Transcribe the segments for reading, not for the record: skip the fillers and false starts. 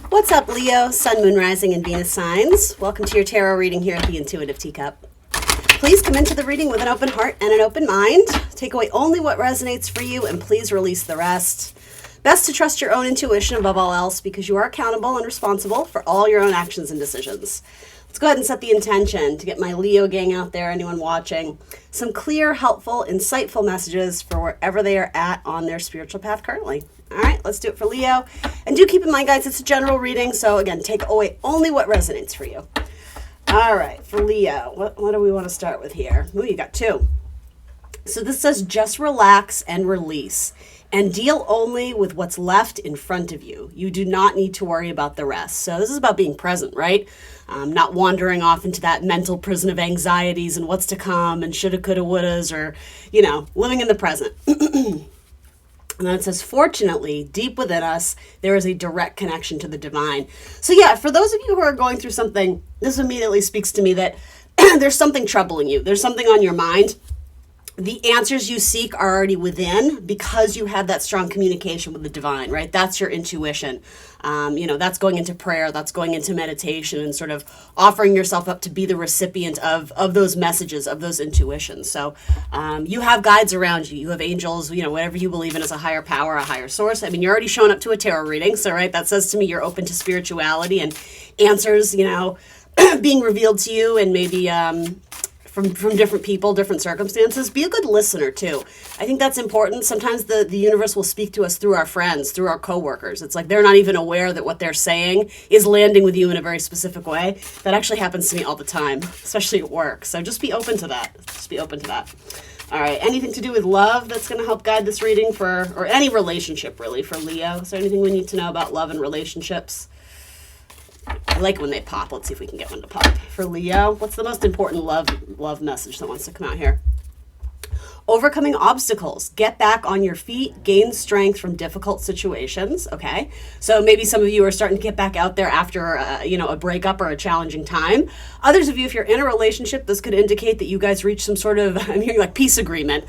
What's up, Leo, Sun, Moon, Rising, and Venus signs? Welcome to your tarot reading here at the Intuitive Teacup. Please come into the reading with an open heart and an open mind. Take away only what resonates for you, and please release the rest. Best to trust your own intuition above all else, because you are accountable and responsible for all your own actions and decisions. Let's go ahead and set the intention to get my Leo gang out there, anyone watching, some clear, helpful, insightful messages for wherever they are at on their spiritual path currently. All right, let's do it for Leo. And do keep in mind, guys, it's a general reading, so again, take away only what resonates for you. All right, for Leo, what do we want to start with here? Ooh, you got two. So this says just relax and release and deal only with what's left in front of you. You do not need to worry about the rest. So this is about being present, right? Not wandering off into that mental prison of anxieties and what's to come and shoulda, coulda, wouldas, or, living in the present. And then it says, fortunately, deep within us, there is a direct connection to the divine. So yeah, for those of you who are going through something, this immediately speaks to me that there's something troubling you. There's something on your mind. The answers you seek are already within because you have that strong communication with the divine, right? That's your intuition. That's going into prayer, that's going into meditation and sort of offering yourself up to be the recipient of those messages, of those intuitions. So you have guides around you. You have angels, whatever you believe in as a higher power, a higher source. I mean, you're already showing up to a tarot reading. So, right, that says to me you're open to spirituality and answers, being revealed to you, and maybe from different people, different circumstances. Be a good listener too. I think that's important. Sometimes the universe will speak to us through our friends, through our coworkers. It's like they're not even aware that what they're saying is landing with you in a very specific way. That actually happens to me all the time, especially at work. So just be open to that. All right, anything to do with love that's going to help guide this reading or any relationship really for Leo? Is there anything we need to know about love and relationships? I like when they pop. Let's see if we can get one to pop. For Leo, what's the most important love message that wants to come out here? Overcoming obstacles. Get back on your feet. Gain strength from difficult situations. Okay. So maybe some of you are starting to get back out there after, a breakup or a challenging time. Others of you, if you're in a relationship, this could indicate that you guys reach some sort of, I'm hearing like peace agreement,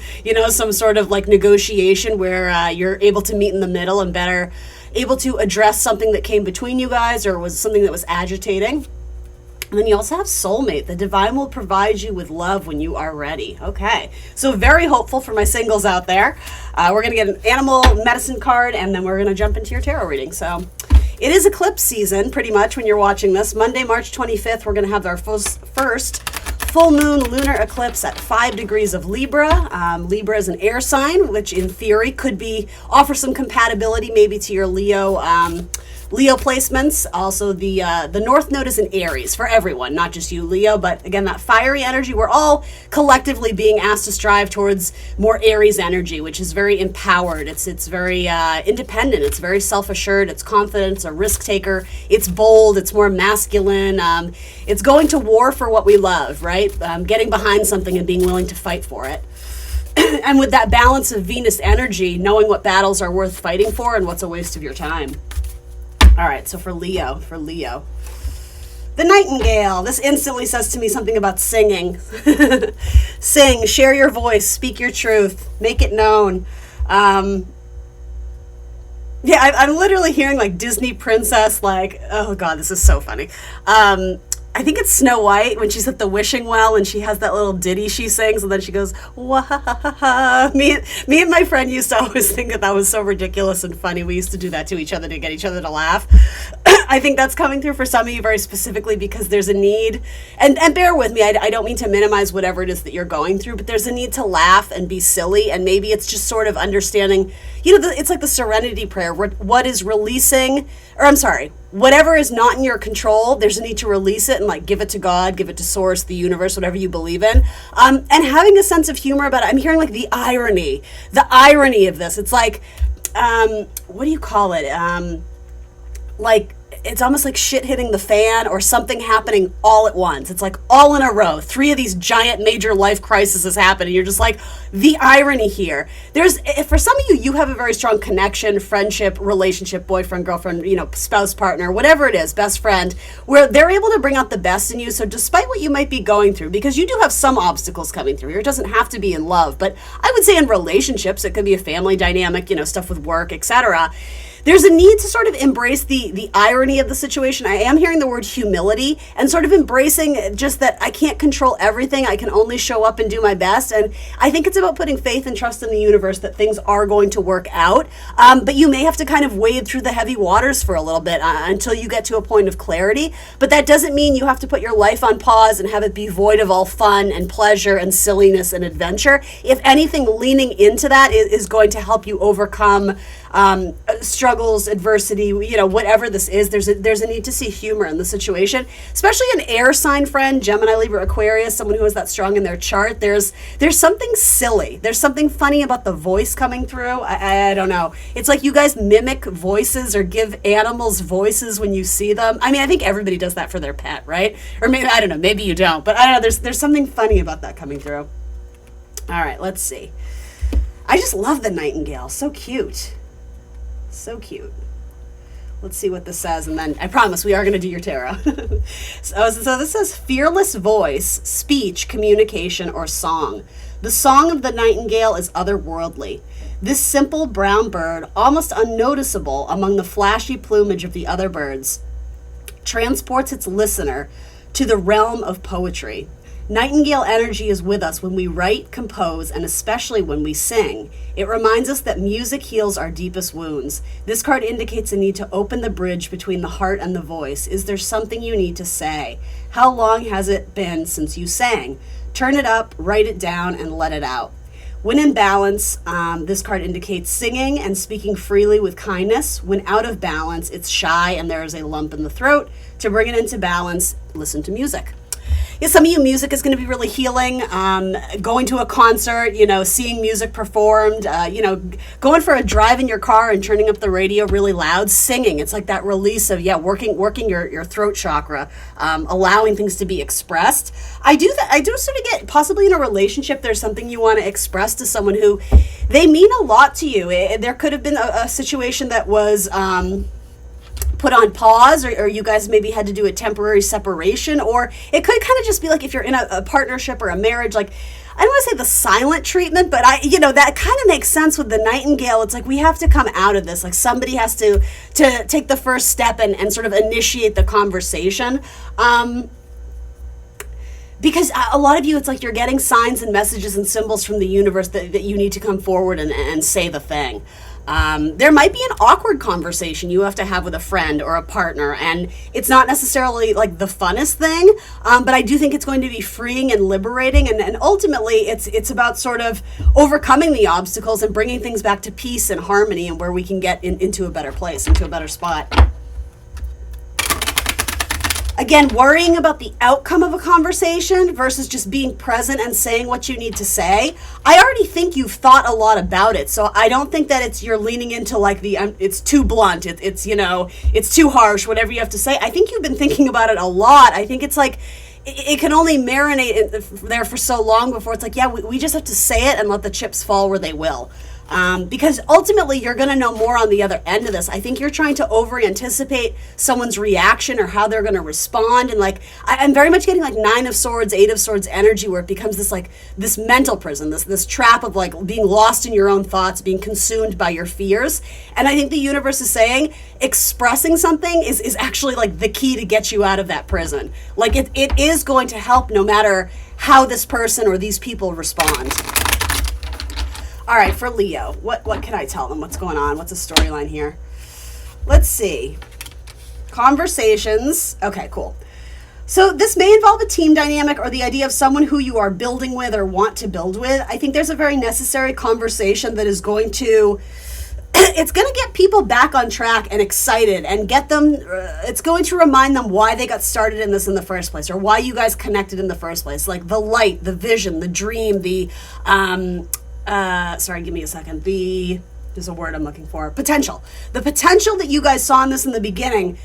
some sort of like negotiation where you're able to meet in the middle and better able to address something that came between you guys or was something that was agitating. And then you also have soulmate. The divine will provide you with love when you are ready. Okay, so very hopeful for my singles out there. We're going to get an animal medicine card, and then we're going to jump into your tarot reading. So it is eclipse season, pretty much, when you're watching this. Monday, March 25th, we're going to have our first full moon lunar eclipse at 5 degrees of Libra. Libra is an air sign, which in theory could offer some compatibility maybe to your Leo placements. Also, the North Node is in Aries for everyone, not just you, Leo. But again, that fiery energy, we're all collectively being asked to strive towards more Aries energy, which is very empowered. It's very independent. It's very self-assured. It's confident. It's a risk taker. It's bold. It's more masculine. It's going to war for what we love, right? Getting behind something and being willing to fight for it. And with that balance of Venus energy, knowing what battles are worth fighting for and what's a waste of your time. All right, so for Leo, the Nightingale. This instantly says to me something about singing. Sing, share your voice, speak your truth, make it known. I'm literally hearing like Disney princess, like, oh God, this is so funny. I think it's Snow White when she's at the wishing well and she has that little ditty she sings and then she goes, wah. Me and my friend used to always think that was so ridiculous and funny. We used to do that to each other to get each other to laugh. I think that's coming through for some of you very specifically because there's a need, and bear with me, I don't mean to minimize whatever it is that you're going through, but there's a need to laugh and be silly, and maybe it's just sort of understanding, it's like the serenity prayer, what is releasing, whatever is not in your control, there's a need to release it and like give it to God, give it to source, the universe, whatever you believe in, and having a sense of humor about it. I'm hearing like the irony of this. It's like, what do you call it? Like, it's almost like shit hitting the fan or something happening all at once. It's like all in a row. 3 of these giant major life crises happen, and you're just like, the irony here. For some of you, you have a very strong connection, friendship, relationship, boyfriend, girlfriend, spouse, partner, whatever it is, best friend, where they're able to bring out the best in you. So despite what you might be going through, because you do have some obstacles coming through here, it doesn't have to be in love, but I would say in relationships, it could be a family dynamic, stuff with work, etc. there's a need to sort of embrace the irony of the situation. I am hearing the word humility and sort of embracing just that I can't control everything. I can only show up and do my best. And I think it's about putting faith and trust in the universe that things are going to work out. But you may have to kind of wade through the heavy waters for a little bit until you get to a point of clarity. But that doesn't mean you have to put your life on pause and have it be void of all fun and pleasure and silliness and adventure. If anything, leaning into that is going to help you overcome struggles, adversity, whatever this is. There's a need to see humor in the situation, especially an air sign friend, Gemini, Libra, Aquarius, someone who is that strong in their chart. There's something silly. There's something funny about the voice coming through. I don't know. It's like you guys mimic voices or give animals voices when you see them. I mean, I think everybody does that for their pet, right? Or maybe, I don't know, maybe you don't, but I don't know. There's something funny about that coming through. All right, let's see. I just love the nightingale. So cute. So cute. Let's see what this says, and then I promise we are going to do your tarot. So this says fearless voice, speech, communication, or song. The song of the nightingale is otherworldly. This simple brown bird, almost unnoticeable among the flashy plumage of the other birds, transports its listener to the realm of poetry. Nightingale energy is with us when we write, compose, and especially when we sing. It reminds us that music heals our deepest wounds. This card indicates a need to open the bridge between the heart and the voice. Is there something you need to say? How long has it been since you sang? Turn it up, write it down, and let it out. When in balance, this card indicates singing and speaking freely with kindness. When out of balance, it's shy and there is a lump in the throat. To bring it into balance, listen to music. Yeah, some of you, music is going to be really healing. Going to a concert, seeing music performed, going for a drive in your car and turning up the radio really loud, singing. It's like that release of, working your throat chakra, allowing things to be expressed. I do sort of get, possibly in a relationship, there's something you want to express to someone who they mean a lot to you. There could have been a situation that was put on pause, or you guys maybe had to do a temporary separation, or it could kind of just be like if you're in a partnership or a marriage, like I don't want to say the silent treatment, but that kind of makes sense with the nightingale. It's like we have to come out of this. Like somebody has to take the first step and sort of initiate the conversation. Because a lot of you, it's like you're getting signs and messages and symbols from the universe that you need to come forward and say the thing. There might be an awkward conversation you have to have with a friend or a partner, and it's not necessarily like the funnest thing, but I do think it's going to be freeing and liberating, and ultimately it's about sort of overcoming the obstacles and bringing things back to peace and harmony, and where we can get into a better place, into a better spot. Again, worrying about the outcome of a conversation versus just being present and saying what you need to say. I already think you've thought a lot about it, so I don't think that you're leaning into like it's too blunt, it's too harsh, whatever you have to say. I think you've been thinking about it a lot. I think it's like it can only marinate there for so long before it's like, we just have to say it and let the chips fall where they will. Because ultimately you're going to know more on the other end of this. I think you're trying to over anticipate someone's reaction or how they're going to respond. And like, I'm very much getting like 9 of Swords, 8 of Swords energy, where it becomes this mental prison, this trap of like being lost in your own thoughts, being consumed by your fears. And I think the universe is saying expressing something is actually like the key to get you out of that prison. Like it is going to help no matter how this person or these people respond. All right, for Leo, what can I tell them? What's going on? What's the storyline here? Let's see. Conversations. Okay, cool. So this may involve a team dynamic or the idea of someone who you are building with or want to build with. I think there's a very necessary conversation that is going to, it's going to get people back on track and excited and get them, it's going to remind them why they got started in this in the first place, or why you guys connected in the first place. Like the light, the vision, the dream, sorry, give me a second. There's a word I'm looking for. Potential. The potential that you guys saw in this in the beginning,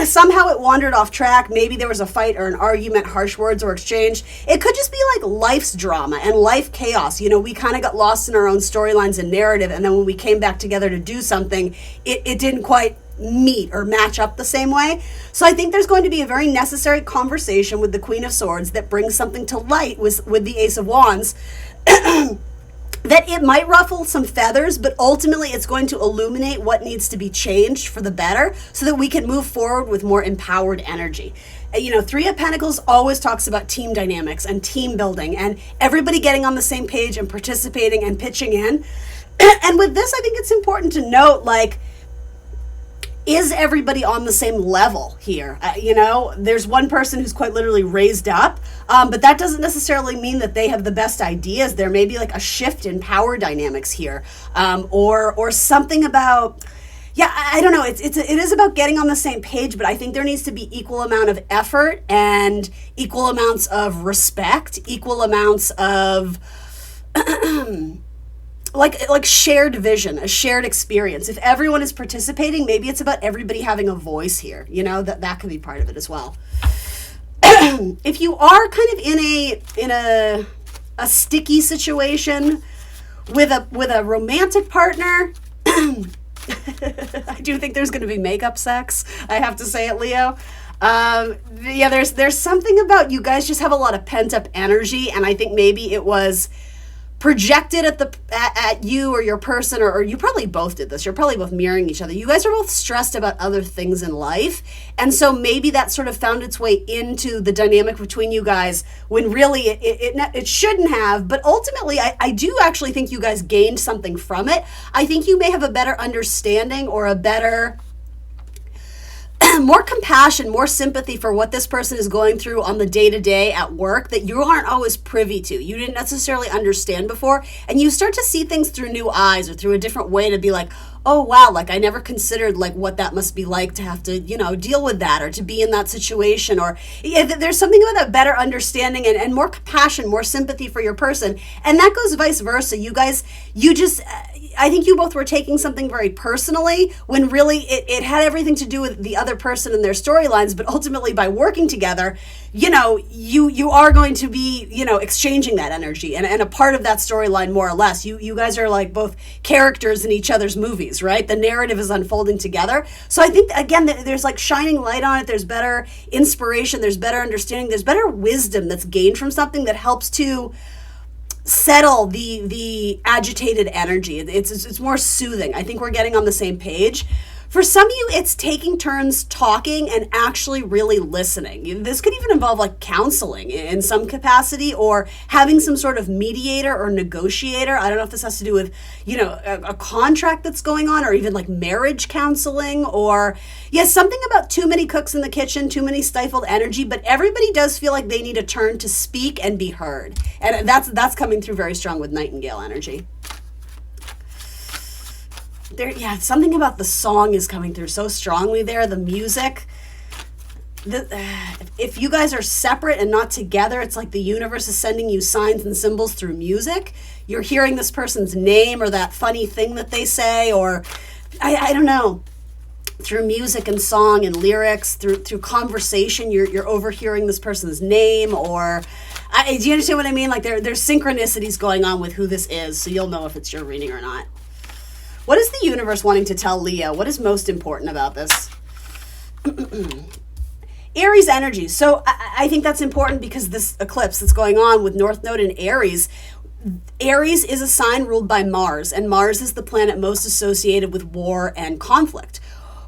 somehow it wandered off track. Maybe there was a fight or an argument, harsh words were exchanged. It could just be like life's drama and life chaos. We kind of got lost in our own storylines and narrative, and then when we came back together to do something, it didn't quite meet or match up the same way. So I think there's going to be a very necessary conversation with the Queen of Swords that brings something to light with the Ace of Wands. that it might ruffle some feathers, but ultimately it's going to illuminate what needs to be changed for the better so that we can move forward with more empowered energy. You know, Three of Pentacles always talks about team dynamics and team building and everybody getting on the same page and participating and pitching in. And with this, I think it's important to note, like, is everybody on the same level here? You know, there's one person who's quite literally raised up, but that doesn't necessarily mean that they have the best ideas. There may be like a shift in power dynamics here, or something about, yeah, I don't know. It is about getting on the same page, but I think there needs to be equal amount of effort and equal amounts of respect, equal amounts of like shared vision, a shared experience. If everyone is participating, maybe it's about everybody having a voice here. You know, that could be part of it as well. If you are kind of in a sticky situation with a romantic partner, I do think there's going to be makeup sex. I have to say it, Leo. Yeah, there's something about you guys just have a lot of pent up energy, and I think maybe it was projected at you or your person, or you probably both did this. You're probably both mirroring each other. You guys are both stressed about other things in life, and so maybe that sort of found its way into the dynamic between you guys when really it shouldn't have. But ultimately, I do actually think you guys gained something from it. I think you may have a better understanding or a better more compassion, more sympathy for what this person is going through on the day-to-day at work that you aren't always privy to. You didn't necessarily understand before, and you start to see things through new eyes or through a different way to be like, oh wow, like I never considered like what that must be like to have to, you know, deal with that or to be in that situation. Or there's something about a better understanding and more compassion, more sympathy for your person. And that goes vice versa. You guys, I think you both were taking something very personally when really it had everything to do with the other person and their storylines. But ultimately by working together, you know, you are going to be, you know, exchanging that energy and a part of that storyline more or less. You guys are like both characters in each other's movies, right? The narrative is unfolding together. So I think, again, there's like shining light on it. There's better inspiration. There's better understanding. There's better wisdom that's gained from something that helps to settle the agitated energy. It's more soothing. I think we're getting on the same page. For some of you, it's taking turns talking and actually really listening. This could even involve like counseling in some capacity or having some sort of mediator or negotiator. I don't know if this has to do with, you know, a contract that's going on or even like marriage counseling or, yes, something about too many cooks in the kitchen, too many stifled energy, but everybody does feel like they need a turn to speak and be heard. And that's coming through very strong with Nightingale energy. There, yeah, something about the song is coming through so strongly there, the music. If you guys are separate and not together, it's like the universe is sending you signs and symbols through music. You're hearing this person's name or that funny thing that they say, or I don't know, through music and song and lyrics, through conversation, you're overhearing this person's name, or do you understand what I mean? Like there's synchronicities going on with who this is, so you'll know if it's your reading or not. What is the universe wanting to tell Leo? What is most important about this? Aries energy. So I think that's important because this eclipse that's going on with North Node in Aries, Aries is a sign ruled by Mars, and Mars is the planet most associated with war and conflict.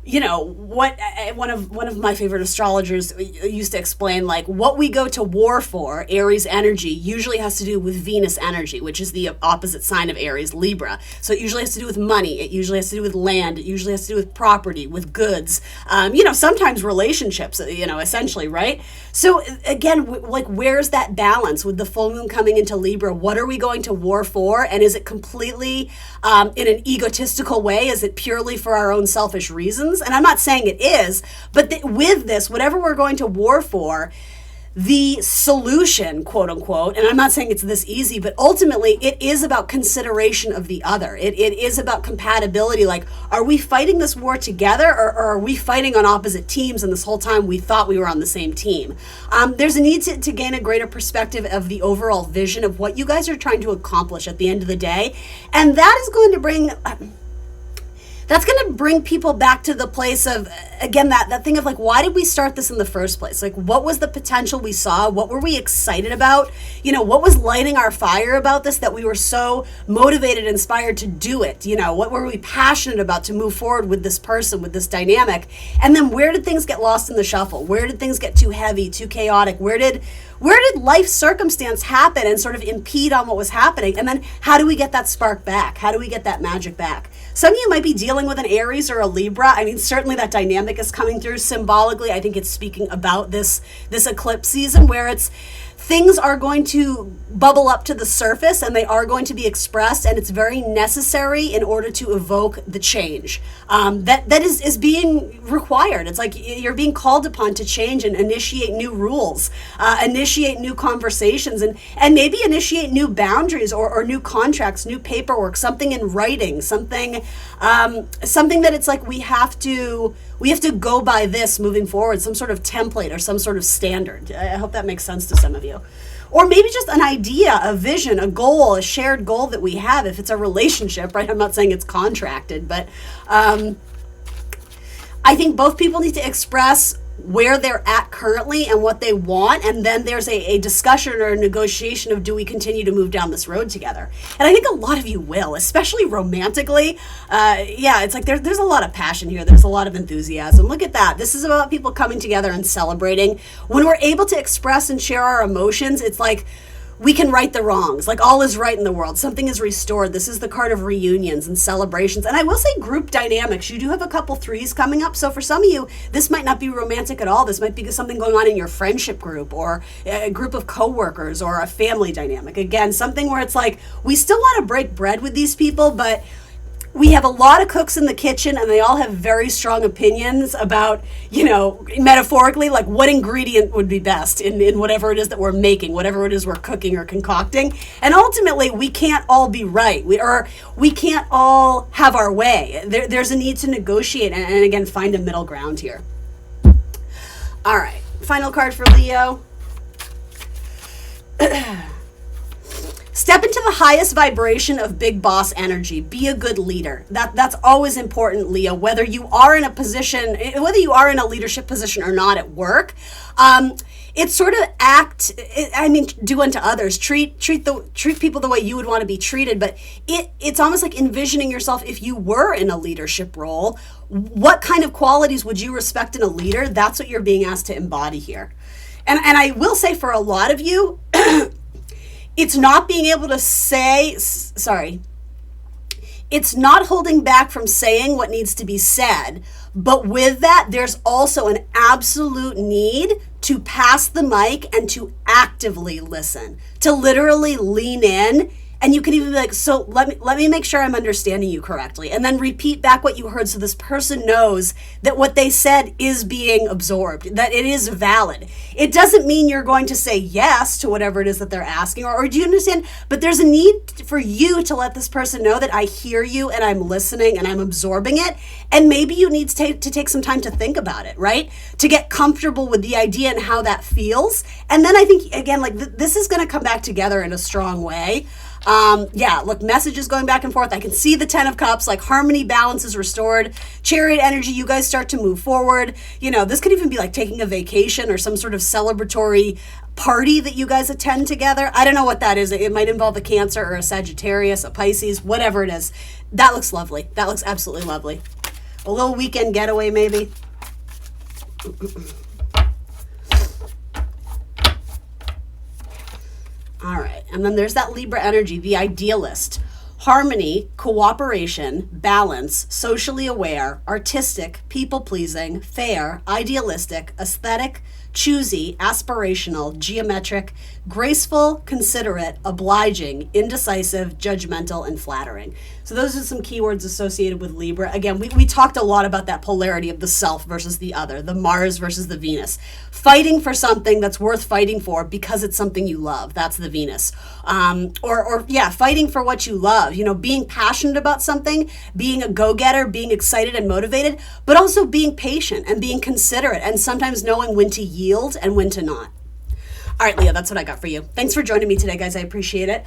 You know, what one of my favorite astrologers used to explain, like what we go to war for, Aries energy, usually has to do with Venus energy, which is the opposite sign of Aries, Libra. So it usually has to do with money. It usually has to do with land. It usually has to do with property, with goods. You know, sometimes relationships, you know, essentially, right? So again, like where's that balance with the full moon coming into Libra? What are we going to war for? And is it completely in an egotistical way? Is it purely for our own selfish reasons? And I'm not saying it is, but with this, whatever we're going to war for, the solution, quote unquote, and I'm not saying it's this easy, but ultimately it is about consideration of the other. It is about compatibility. Like, are we fighting this war together or are we fighting on opposite teams and this whole time we thought we were on the same team? There's a need to gain a greater perspective of the overall vision of what you guys are trying to accomplish at the end of the day. And that is going to bring... that's going to bring people back to the place of, again, that thing of like, why did we start this in the first place? Like, what was the potential we saw? What were we excited about? You know, what was lighting our fire about this that we were so motivated, inspired to do it? You know, what were we passionate about to move forward with this person, with this dynamic? And then where did things get lost in the shuffle? Where did things get too heavy, too chaotic? Where did life circumstance happen and sort of impede on what was happening? And then how do we get that spark back? How do we get that magic back? Some of you might be dealing with an Aries or a Libra. I mean, certainly that dynamic is coming through symbolically. I think it's speaking about this eclipse season where things are going to bubble up to the surface and they are going to be expressed, and it's very necessary in order to evoke the change that is being required. It's like you're being called upon to change and initiate new rules, initiate new conversations, and maybe initiate new boundaries or new contracts, new paperwork, something in writing, something that it's like we have to go by this moving forward, some sort of template or some sort of standard. I hope that makes sense to some of you. Or maybe just an idea, a vision, a goal, a shared goal that we have. If it's a relationship, right? I'm not saying it's contracted, but I think both people need to express where they're at currently and what they want, and then there's a discussion or a negotiation of, do we continue to move down this road together? And I think a lot of you will, especially romantically. It's like there's a lot of passion here. There's a lot of enthusiasm. Look at that. This is about people coming together and celebrating. When we're able to express and share our emotions, it's like we can right the wrongs. Like, all is right in the world. Something is restored. This is the card of reunions and celebrations. And I will say group dynamics. You do have a couple threes coming up. So for some of you, this might not be romantic at all. This might be something going on in your friendship group or a group of coworkers or a family dynamic. Again, something where it's like, we still want to break bread with these people, but we have a lot of cooks in the kitchen and they all have very strong opinions about, you know, metaphorically, like what ingredient would be best in whatever it is that we're making, whatever it is we're cooking or concocting. And ultimately, we can't all be right. We can't all have our way. There's a need to negotiate and again, find a middle ground here. All right, final card for Leo. Step into the highest vibration of big boss energy. Be a good leader. That's always important, Leo, whether you are in a position, whether you are in a leadership position or not at work. It's sort of do unto others. Treat people the way you would want to be treated, but it's almost like envisioning yourself if you were in a leadership role. What kind of qualities would you respect in a leader? That's what you're being asked to embody here. And I will say for a lot of you, it's not being able to it's not holding back from saying what needs to be said. But with that, there's also an absolute need to pass the mic and to actively listen, to literally lean in. And you can even be like, so let me make sure I'm understanding you correctly. And then repeat back what you heard so this person knows that what they said is being absorbed, that it is valid. It doesn't mean you're going to say yes to whatever it is that they're asking, or do you understand? But there's a need for you to let this person know that I hear you and I'm listening and I'm absorbing it. And maybe you need to take some time to think about it, right? To get comfortable with the idea and how that feels. And then I think, again, like this is going to come back together in a strong way. Look, messages going back and forth. I can see the 10 of Cups, like harmony, balance is restored. Chariot energy, you guys start to move forward. You know, this could even be like taking a vacation or some sort of celebratory party that you guys attend together. I don't know what that is. It might involve a Cancer or a Sagittarius, a Pisces, whatever it is. That looks lovely. That looks absolutely lovely. A little weekend getaway, maybe. All right, and then there's that Libra energy, the idealist. Harmony, cooperation, balance, socially aware, artistic, people-pleasing, fair, idealistic, aesthetic, choosy, aspirational, geometric, graceful, considerate, obliging, indecisive, judgmental, and flattering. So those are some keywords associated with Libra. Again, we talked a lot about that polarity of the self versus the other, the Mars versus the Venus. Fighting for something that's worth fighting for because it's something you love. That's the Venus. Fighting for what you love. You know, being passionate about something, being a go-getter, being excited and motivated, but also being patient and being considerate and sometimes knowing when to yield and when to not. All right, Leo, that's what I got for you. Thanks for joining me today, guys. I appreciate it.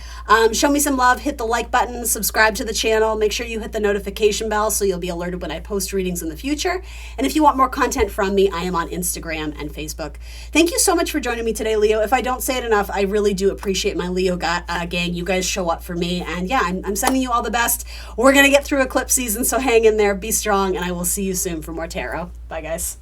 Show me some love. Hit the like button. Subscribe to the channel. Make sure you hit the notification bell so you'll be alerted when I post readings in the future. And if you want more content from me, I am on Instagram and Facebook. Thank you so much for joining me today, Leo. If I don't say it enough, I really do appreciate my Leo gang. You guys show up for me. And yeah, I'm sending you all the best. We're going to get through eclipse season, so hang in there. Be strong, and I will see you soon for more tarot. Bye, guys.